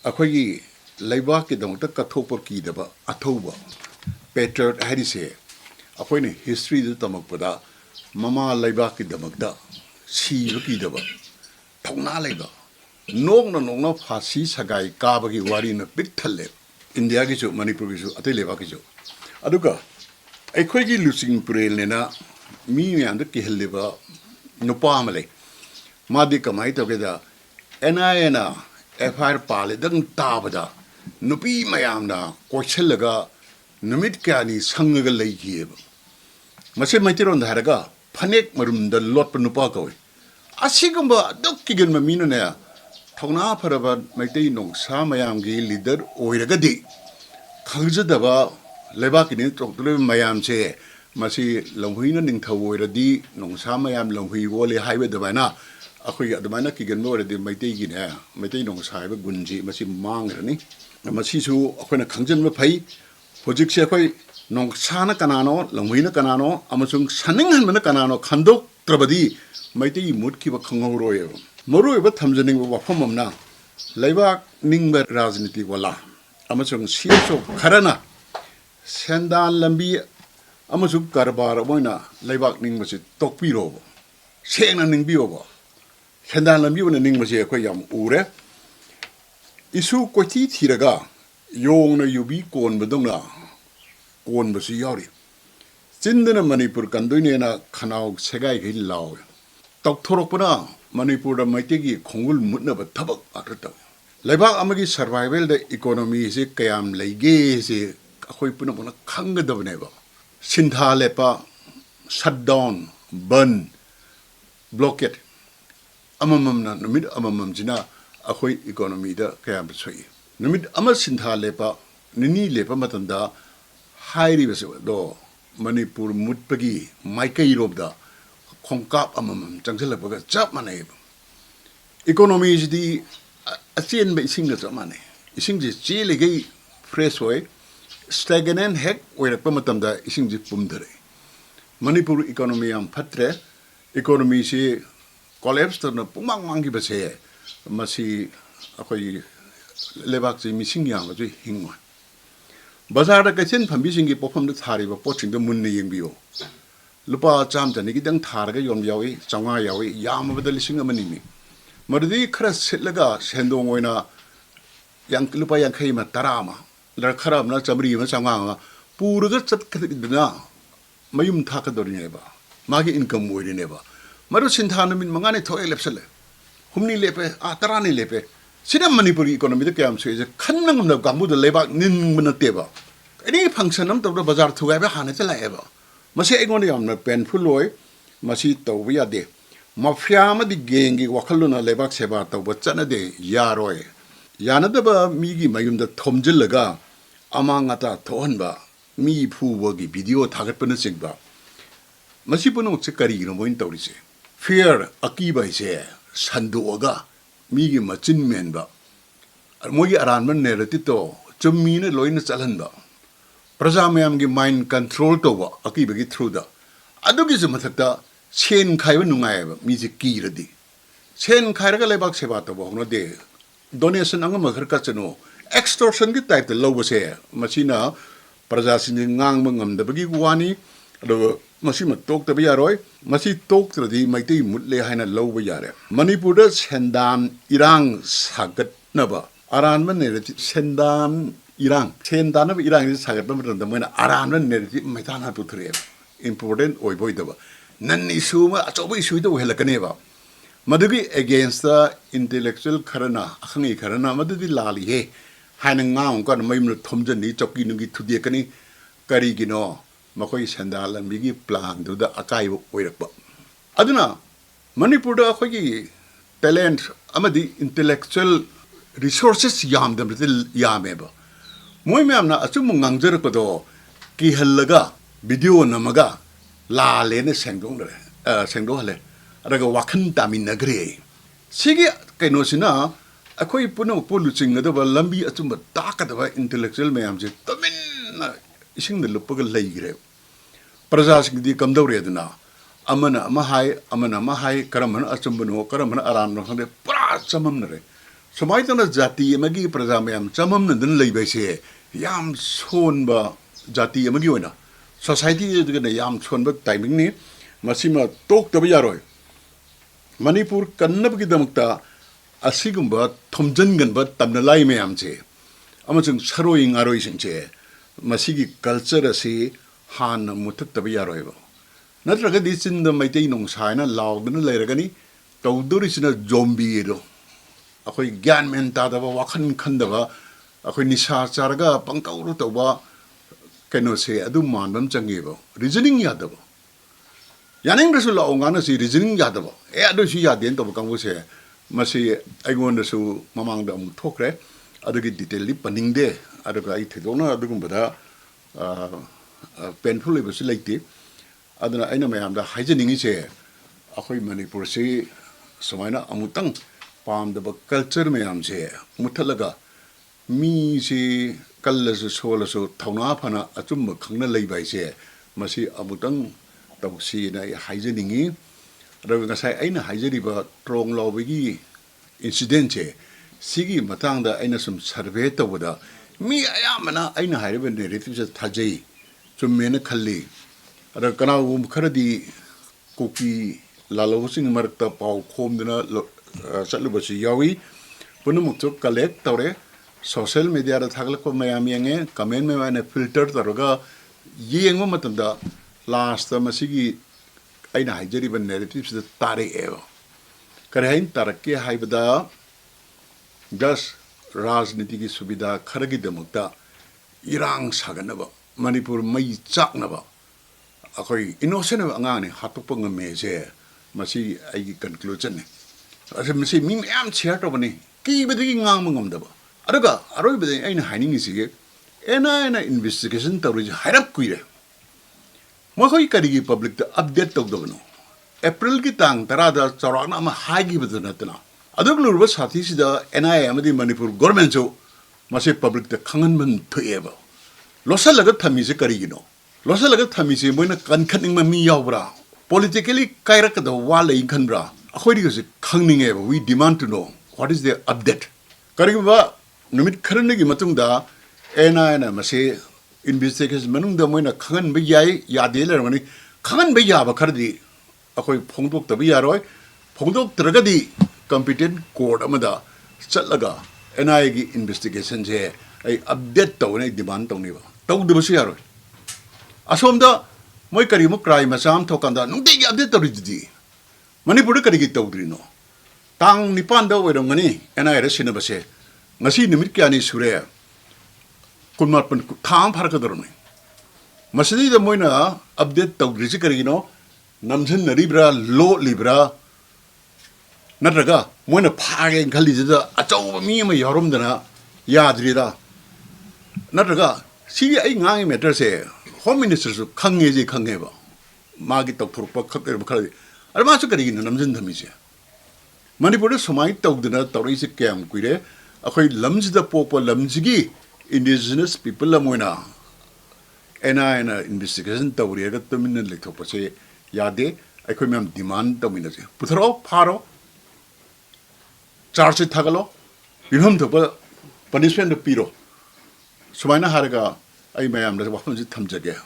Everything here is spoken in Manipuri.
ꯑꯩꯈꯣꯏꯒꯤ ꯂꯩꯕꯥꯛꯀꯤꯗꯃꯛꯇ ꯀꯠꯊꯣꯛꯄ ꯀꯤꯗꯕ ꯑꯊꯧꯕ ꯄꯦꯇ꯭ꯔꯤꯌꯣꯠ ꯍꯥꯏꯔꯤꯁꯦ ꯑꯩꯈꯣꯏꯅ ꯍꯤꯁꯇ꯭ꯔꯤꯗ ꯇꯝꯃꯛꯄꯗ ꯃꯃꯥ ꯂꯩꯕꯥꯛꯀꯤꯗꯃꯛꯇ ꯁꯤꯕ ꯀꯤꯗꯕ ꯊꯧꯅꯥ ꯂꯩꯕ ꯅꯣꯡꯅ ꯅꯣꯡꯅ ꯐꯥꯁꯤ ꯁꯒꯥꯏ ꯀꯥꯕꯒꯤ ꯋꯥꯔꯤꯅ ꯄꯤꯛ ꯊꯜꯂꯦ ꯏꯟꯗꯤꯌꯥꯒꯤꯁꯨ ꯃꯅꯤꯄꯨꯔꯒꯤꯁꯨ ꯑꯇꯩ ꯂꯩꯕꯥꯛꯀꯤꯁꯨ ꯑꯗꯨꯒ ꯑꯩꯈꯣꯏꯒꯤ ꯂꯨꯆꯤꯡ ꯄꯨꯔꯦꯜꯅꯦꯅ ꯃꯤ ꯃꯌꯥꯝꯗ ꯀꯤꯍꯜꯂꯤꯕ ꯅꯨꯄꯥ ꯑꯃ ꯂꯩ ꯃꯥꯗꯤ ꯀꯃꯥꯏꯅ ꯇꯧꯒꯦꯗ NIAꯅ FIR ꯄꯥꯜꯂꯦꯗꯪ ꯇꯥꯕꯗ ꯅꯨꯄꯤ ꯃꯌꯥꯝꯅ ꯀꯣꯏꯁꯜꯂꯒ ꯅꯨꯃꯤꯠ ꯀꯌꯥꯅꯤ ꯁꯪꯉꯒ ꯂꯩꯈꯤꯑꯦꯕ ꯃꯁꯤ ꯃꯩꯇꯩꯔꯣꯟꯗ ꯍꯥꯏꯔꯒ ꯐꯅꯦꯛ ꯃꯔꯨꯝꯗ ꯂꯣꯠꯄ ꯅꯨꯄꯥ ꯀꯧꯏ ꯑꯁꯤꯒꯨꯝꯕ ꯑꯗꯨꯛ ꯀꯤꯒꯟꯕ ꯃꯤꯅꯅꯦ ꯊꯧꯅꯥ ꯐꯔꯕ ꯃꯩꯇꯩ ꯅꯣꯡꯁꯥ ꯃꯌꯥꯝꯒꯤ ꯂꯤꯗꯔ ꯑꯣꯏꯔꯒꯗꯤ ꯈꯪꯖꯗꯕ ꯂꯩꯕꯥꯛꯀꯤꯅꯤ ꯇꯧꯔꯛꯇꯣꯔꯤꯕ ꯃꯌꯥꯝꯁꯦ ꯃꯁꯤ ꯂꯝꯍꯨꯏꯅ ꯅꯤꯡꯊꯧ ꯑꯣꯏꯔꯗꯤ ꯅꯣꯡꯁꯥ ꯃꯌꯥꯝ ꯂꯝꯍꯨꯏ ꯑꯣꯜꯂꯦ ꯍꯥꯏꯕ ꯑꯗꯨꯃꯥꯏꯅ ꯑꯩꯈꯣꯏꯒꯤ ꯑꯗꯨꯃꯥꯏꯅ ꯀꯤꯒꯟꯕ ꯑꯣꯏꯔꯗꯤ ꯃꯩꯇꯩꯒꯤꯅꯦ ꯃꯩꯇꯩ ꯅꯣꯡꯁꯥ ꯍꯥꯏꯕ ꯒꯨꯟꯁꯤ ꯃꯁꯤ ꯃꯥꯡꯈ꯭ꯔꯅꯤ ꯃꯁꯤꯁꯨ ꯑꯩꯈꯣꯏꯅ ꯈꯪꯖꯤꯟꯕ ꯐꯩ ꯍꯧꯖꯤꯛꯁꯦ ꯑꯩꯈꯣꯏ ꯅꯣꯡꯁꯥꯅ ꯀꯅꯥꯅꯣ ꯂꯝꯍꯨꯏꯅ ꯀꯅꯥꯅꯣ ꯑꯃꯁꯨꯡ ꯁꯟꯅꯤꯡꯍꯟꯕꯅ ꯀꯅꯥꯅꯣ ꯈꯟꯗꯣꯛꯇ꯭ꯔꯕꯗꯤ ꯃꯩꯇꯩ ꯃꯨꯠꯈꯤꯕ ꯈꯪꯍꯧꯔꯣꯏꯕ ꯃꯔꯨꯑꯣꯏꯕ ꯊꯝꯖꯅꯤꯡꯕ ꯋꯥꯐꯝ ꯑꯃꯅ ꯂꯩꯕꯥꯛ ꯅꯤꯡꯕ ꯔꯥꯖꯅꯤꯇꯤ ꯋꯥꯂꯥ ꯑꯃꯁꯨꯡ CSO ꯈꯔꯅ ꯁꯦꯟꯗꯥꯟ ꯂꯝꯕꯤ ꯑꯃꯁꯨꯡ ꯀꯔꯕꯥꯔ ꯑꯣꯏꯅ ꯂꯩꯕꯥꯛ ꯅꯤꯡꯕꯁꯤ ꯇꯣꯛꯄꯤꯔꯣꯕ ꯁꯦꯡꯅ ꯅꯤꯡꯕꯤꯌꯣꯕ ꯁꯦꯟꯗꯥꯟ ꯂꯝꯕꯤ ꯑꯣꯏꯅ ꯅꯤꯡꯕꯁꯦ ꯑꯩꯈꯣꯏ ꯌꯥꯝ ꯎꯔꯦ ꯏꯁꯨ ꯀꯣꯏꯊꯤ ꯊꯤꯔꯒ ꯌꯣꯡꯅ ꯌꯨꯕꯤ ꯀꯣꯟꯕꯗꯧꯅ ꯀꯣꯟꯕꯁꯨ ꯌꯥꯎꯔꯤ ꯆꯤꯟꯗꯅ ꯃꯅꯤꯄꯨꯔ ꯀꯟꯗꯣꯏꯅꯦꯅ ꯈꯅꯥꯎ ꯁꯦꯒꯥꯏꯈꯩ ꯂꯥꯎꯋꯦ ꯇꯧꯊꯣꯔꯛꯄꯅ ꯃꯅꯤꯄꯨꯔꯗ ꯃꯩꯇꯩꯒꯤ ꯈꯣꯡꯒꯨꯜ ꯃꯨꯠꯅꯕ ꯊꯕꯛ ꯉꯥꯛꯇ ꯇꯧꯏ ꯂꯩꯕꯥꯛ ꯑꯃꯒꯤ ꯁꯔꯚꯥꯏꯚꯦꯜꯗ ꯏꯀꯣꯅꯣꯃꯤꯁꯦ ꯀꯌꯥꯝ ꯂꯩꯒꯦꯁꯦ ꯑꯩꯈꯣꯏ ꯄꯨꯝꯅꯃꯛꯅ ꯈꯪꯒꯗꯕꯅꯦꯕ ꯁꯤꯟꯊꯥ ꯂꯦꯞꯄ ꯁꯠ ꯗꯥꯎꯟ ꯕꯟ ꯕ꯭ꯂꯣꯀꯦꯠ ꯑꯃꯃꯝꯅ ꯅꯨꯃꯤꯠ ꯑꯃꯃꯝꯁꯤꯅ ꯑꯩꯈꯣꯏ ꯏꯀꯣꯅꯣꯃꯤꯗ ꯀꯌꯥꯝ ꯁꯣꯛꯏ ꯅꯨꯃꯤꯠ ꯑꯃ ꯁꯤꯟꯊꯥ ꯂꯦꯞꯄ ꯅꯤꯅꯤ ꯂꯦꯞꯄ ꯃꯇꯝꯗ ꯍꯥꯏꯔꯤꯕꯁꯦ ꯑꯗꯣ ꯃꯅꯤꯄꯨꯔ ꯃꯨꯠꯄꯒꯤ ꯃꯥꯏꯀꯩꯔꯣꯝꯗ ꯈꯣꯡꯀꯥꯞ ꯑꯃꯃꯝ ꯆꯪꯁꯤꯜꯂꯛꯄꯒ ꯆꯞ ꯃꯥꯟꯅꯩꯕ ꯏꯀꯣꯅꯣꯃꯤꯁꯤꯗꯤ ꯑꯆꯦꯟꯕ ꯏꯁꯤꯡꯒ ꯆꯞ ꯃꯥꯟꯅꯩ ꯏꯁꯤꯡꯁꯦ ꯆꯦꯜꯂꯤꯈꯩ ꯐ꯭ꯔꯦꯁ ꯑꯣꯏ ꯁ꯭ꯇꯦꯒꯅꯦꯟ ꯍꯦꯛ ꯑꯣꯏꯔꯛꯄ ꯃꯇꯝꯗ ꯏꯁꯤꯡꯁꯦ ꯄꯨꯝꯊꯔꯛꯏ ꯃꯅꯤꯄꯨꯔ ꯏꯀꯣꯅꯣꯃꯤ ꯌꯥꯝ ꯐꯠꯇ꯭ꯔꯦ ꯏꯀꯣꯅꯣꯃꯤꯁꯤ ꯀꯣꯂꯦꯞꯁ ꯇꯧꯅ ꯄꯨꯡꯃꯥꯡ ꯃꯥꯡꯈꯤꯕꯁꯦ ꯃꯁꯤ ꯑꯩꯈꯣꯏ ꯂꯩꯕꯥꯛꯁꯤ ꯃꯤꯁꯤꯡ ꯌꯥꯝꯕꯁꯨ ꯍꯤꯡꯉꯣꯏ ꯕꯖꯥꯔꯗ ꯀꯩꯊꯦꯜ ꯐꯝꯕꯤꯁꯤꯡꯒꯤ ꯄꯣꯠꯐꯝꯗ ꯊꯥꯔꯤꯕ ꯄꯣꯠꯁꯤꯡꯗꯣ ꯃꯨꯟꯅ ꯌꯦꯡꯕꯤꯌꯨ ꯂꯨꯄꯥ 100-200ꯒꯤꯗꯪ ꯊꯥꯔꯒ ꯌꯣꯟꯕ ꯌꯥꯎꯏ 500 ꯌꯥꯎꯏ ꯌꯥꯝꯃꯕꯗ 1,000 ꯃꯗꯨꯗꯤ ꯈꯔ ꯁꯤꯠꯂꯒ ꯁꯦꯟꯗꯣꯡ ꯑꯣꯏꯅ ꯂꯨꯄꯥ 50 ꯑꯃ 10 ꯑꯃ ꯈꯔ ꯑꯃꯅ 100 ꯑꯃ 500 ꯑꯃ ꯄꯨꯔꯒ ꯆꯠꯀꯗꯕꯅ ꯃꯌꯨꯝ ꯊꯥꯛꯀꯗꯧꯔꯤꯅꯦꯕ ꯃꯥꯒꯤ ꯏꯟꯀꯝ ꯑꯣꯏꯔꯤꯅꯦꯕ ꯃꯗꯨ ꯁꯤꯟꯊꯥ ꯅꯨꯃꯤꯠ 5ꯅꯤ ꯊꯣꯛꯑꯦ ꯂꯦꯞꯁꯜꯂꯦ 10ꯅꯤ ꯂꯦꯞꯄꯦ 10ꯅꯤ ꯂꯦꯞꯄꯦ ꯁꯤꯅ ꯃꯅꯤꯄꯨꯔꯒꯤ ꯏꯀꯣꯅꯣꯃꯤꯗ ꯀꯌꯥꯝ ꯁꯣꯛꯏꯁꯦ ꯈꯟꯕ ꯉꯝꯗꯕ ꯀꯥꯡꯕꯨꯗ ꯂꯩꯕꯥꯛ ꯅꯤꯡꯕ ꯅꯠꯇꯦꯕ ꯑꯦꯅꯤ ꯐꯪꯁꯟ ꯑꯃ ꯇꯧꯕꯗ ꯕꯖꯥꯔ ꯊꯨꯒꯥꯏꯕ ꯍꯥꯟꯅꯇ ꯂꯥꯛꯑꯦꯕ ꯃꯁꯤ ꯑꯩꯉꯣꯟꯗ ꯌꯥꯝꯅ ꯄꯦꯟꯐꯨꯜ ꯑꯣꯏ ꯃꯁꯤ ꯇꯧꯕ ꯌꯥꯗꯦ ꯃꯥꯐꯤꯌꯥ ꯑꯃꯗꯤ ꯒꯦꯡꯒꯤ ꯋꯥꯈꯜꯂꯣꯟꯅ ꯂꯩꯕꯥꯛ ꯁꯦꯕꯥ ꯇꯧꯕ ꯆꯠꯅꯗꯦ ꯌꯥꯔꯣꯏ ꯌꯥꯅꯗꯕ ꯃꯤꯒꯤ ꯃꯌꯨꯝꯗ ꯊꯣꯝꯖꯤꯜꯂꯒ ꯑꯃꯥꯡ ꯑꯇꯥ ꯊꯣꯛꯍꯟꯕ ꯃꯤ ꯐꯨꯕꯒꯤ ꯚꯤꯗꯤꯑꯣ ꯊꯥꯒꯠꯄꯅꯆꯤꯡꯕ ꯃꯁꯤ ꯄꯨꯝꯅꯃꯛꯁꯦ ꯀꯔꯤꯒꯤꯅꯣ ꯃꯣꯏꯅ ꯇꯧꯔꯤꯁꯦ ꯐꯤꯌꯔ ꯑꯀꯤꯕ ꯍꯥꯏꯁꯦ ꯁꯟꯗꯣꯛꯑꯒ ꯃꯤꯒꯤ ꯃꯆꯤꯟ ꯃꯦꯟꯕ ꯃꯣꯏꯒꯤ ꯑꯔꯥꯟꯕ ꯅꯦꯔꯦꯇꯤꯞꯇꯣ ꯆꯨꯝꯃꯤꯅ ꯂꯣꯏꯅ ꯆꯠꯍꯟꯕ ꯄ꯭ꯔꯖꯥ ꯃꯌꯥꯝꯒꯤ ꯃꯥꯏꯟ ꯀꯟꯇ꯭ꯔꯣꯜ ꯇꯧꯕ ꯑꯀꯤꯕꯒꯤ ꯊ꯭ꯔꯨꯗ ꯑꯗꯨꯒꯤꯁꯨ ꯃꯊꯛꯇ ꯁꯦꯟ ꯈꯥꯏꯕ ꯅꯨꯡꯉꯥꯏꯑꯕ ꯃꯤꯁꯦ ꯀꯤꯔꯗꯤ ꯁꯦꯟ ꯈꯥꯏꯔꯒ ꯂꯩꯕꯥꯛ ꯁꯦꯕꯥ ꯇꯧꯕ ꯍꯧꯅꯗꯦ ꯗꯣꯅꯦꯁꯟ ꯑꯉꯝꯕ ꯈꯔ ꯀꯠꯆꯅꯨ ꯑꯦꯛꯁꯇꯣꯔꯁꯟꯒꯤ ꯇꯥꯏꯞꯇ ꯂꯧꯕꯁꯦ ꯃꯁꯤꯅ प्रजासिंह ngang ngamdabagi wani ado masima toktaba yaroi masi toktradi maitai mutle haina lowba yare manipur da sendan irang sagat naba aranba nerati sendan irang sagat ba matanda moina aranba nerati maitana puthre important oi boidaba nan issue ma achoba issue da helakane ba madagi against the intellectual kharana akhangi kharana madadi lali he haina ngang kan mayum thomjani chokki nugi thudie kani karigino makoi sandal bigi plan du da akai oirakba aduna manipur da akhoi talent amadi intellectual resources yam dam yameba moi memna achum ngangjer ko do ki hallaga video namaga la lene sengdong hale araga wakhan tamin nagre sigi kainosina akhoi puno poluching adaba lambi achumba takadaba intellectual mayam je tamin ising na lupaga leigre prajasingdi kamdawre aduna amana mahai karamana achumbano karamana aran no khande pra chamamnare sumaitana jati amagi praja mayam chamam nan leibai se yam sonba jati amagi oina society de yam sonba timing ni masima tok tabi yaroi Manipur kannab ki damakta asigumba thomjanganba tamna lai mayam che amachung saroing aroi singche masigi culture ase han muthak tabi yaroi ba natraga di chinda maitei nong saina laudna leiragani tawdurisina zombie do akhoi gyan men ta da wakhan khandaba akhoi nisa charga pangkauru tawba keno se adu manbam changi ba reasoning yadaba yaning rasul ongana si reasoning yadaba e adu si yaden to kangbu se masi aigon su mamang da mu thokre adugi detail li paningde aduga ai thedona adugum bada painful le basi laiti aduna aina mayam da hygienic se akhoi manipur se sumaina amutang pam da culture mayam se muthalaga mi se kallasu solasu thauna phana achum khangna leibai se masi amutang tawsi na hygienic raga sai aina hygienic ba trong lobigi incident che sigi matang da aina sum survey tawda mi ayamana aina haibe narrative se thajai chummena khalli ara kana kharadi kopi lalo sing marta pau khomduna chalubasi yawi punumukto collect tawre social media da thaglak mayam yange comment me wana filter taroga yengo matanda last masigi aina haijari ban narratives da tare eva karahin tarakki haibada gas rajniti ki subida kharagi damukta irang saganaba manipur mai chaknaba akhoi innocent angane hatopang me je masi ai conclusion ne ase masi mi am share to bani ki bedi ngang ngam da aduga aroi bedi aina haning isi ge ena investigation tawri hairap kuire mo khoi karigi public to update to do april ki tang tarada charana ma hagi bedana tana adug lurba sathi sida NI amadi manipur government jo masi public to khangan man thoeba losal laga thami se karigi no losal laga thami se moina kankhaning ma mi yawbra politically kairak da wala inkhanbra akhoi ri se khangning eba we demand to know what is the update karigi ba numit kharne gi matung da NI na masi investigation manung da moina khangan ba yai yade la ngani khangan ba ya ba khardi akhoi phongdok ta ba yaroi phongdok tragadi competent court amada chatlaga NI gi investigation je ai update to ne demand to ni ba to de ba yaroi asomda moi kari mo crime masam thokanda nungti gi update to ri manipur kari gi tawdrino tang nipan da oirong ngani NI ra sina ba se ngasi nimit kyani sure kunmarpan thang pharka dorne masidi da moina update tawdri si karino namjhan naribra lo libra natraga moina phage khali da achau mi ma yarom dana yadrida natraga si ai ngai matter se home minister su khangge ji khangge ba magi tok thurpa khakter ba khali arma su karino namjhan dhami se manipur somai tawdna tawri se kem kuire akhoi lamjida popa lamjigi indigenous people amoina NI investigation tawri ga tumin le thopa se yade akhoi mem demand tamina se putharo pharo charge thagalo binhom thopa punishment piro sumaina harga ai mayam da wafam ji thamjage